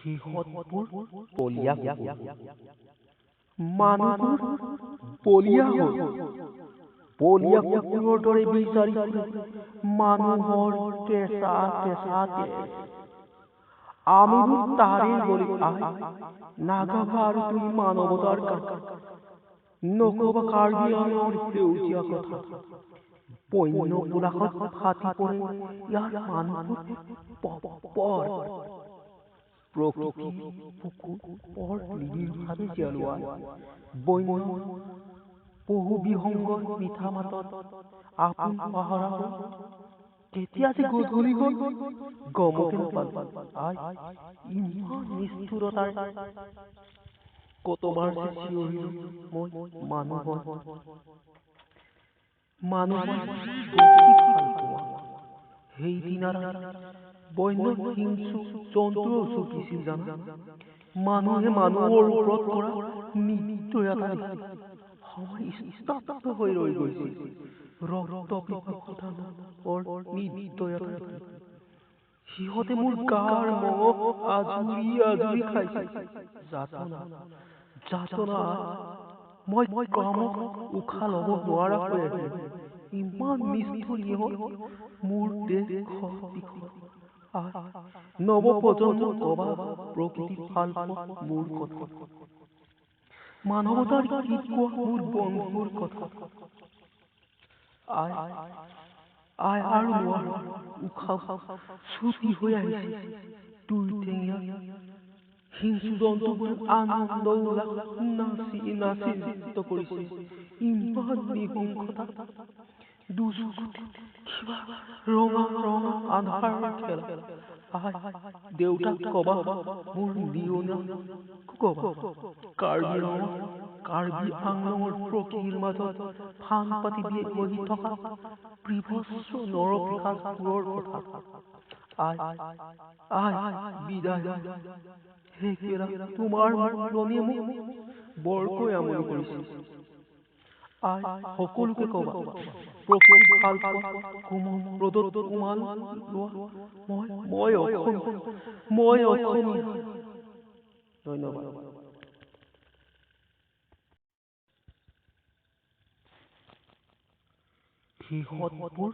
সিহঁতবোৰ পলীয়া মানুহবোৰ পলীয়া হ'ল পলীয়া কুকুৰৰ দৰে বিচাৰি মানুহৰ কেঁচা কেঁচা তেজ আমিবোৰ তাৰে বলি নাগাবা আৰু তুমি মানৱতাৰ কথা নকবা কাৰ্বি আংলঙৰ সেউজীয়া কথা বন্য বোলাখত ফাটি পৰে ইয়াৰ মানুহবোৰ পৰ প্ৰকৃতি বুকুৰ নিবিড়ভাৱে জীয়ালোৱা বন্য বহু বিহংগৰ মিঠা মাতত আপোন পাহৰা কেতিয়া যে গধূলি হ'ল গমকে নাপালো ইমান নিষ্ঠুৰতাৰ কতবাৰ চিঞৰিলো মই মানুহৰ সেইদিনা বন্য হিংসু জন্তুৰ চুকিছিল জানা মানুহে মানুহৰ ওপৰত কৰা নিৰ্দয়তা সময় স্তব্ধ হৈ ৰৈ গৈছিল ৰক্ত পিপাসুতাৰ নিৰ্দয়তা সিহঁতে মোৰ গাৰ মঙহ আজুৰি আজুৰি খাইছে যাতনা মই কামক উশাহ ল'ব নোৱাৰা হৈ আহিলো ইমান নিষ্ঠুৰ ইহঁত মোৰ দেশ নৱপ্ৰজন্মক কবা প্ৰকৃতি ভাল মোৰ কথা মানৱতাৰ গীত কোৱা মোৰ বন্ধুৰ কথা আই আৰু নোৱাৰো উশাহ ছুটি হৈ আহিছে দুই ঠেঙীয়া হিংসু জন্তুবোৰ আনন্দ উল্লাস নাচি নাচি নৃত্য কৰিছে ইমান নিসংসতা কিবা ৰঙা ৰঙা আন্ধাৰ খেলা দেউতাক কবা মোৰ দিয়না কবা কাৰ্বি আংলঙৰ প্ৰকৃতিৰ মাজত ফান পাতি বহি থকা বিভৎস নৰপিশাচবোৰৰ কথা বিদায় হে কেৰা তোমাৰ মৰণিয়ে মোক বৰকৈ আমনি কৰিছে সকলোকে কবা প্ৰকৃতি ভাল পোৱা ৰ'দত উমাল মই অসমীয়া ধন্যবাদ সিহঁতবোৰ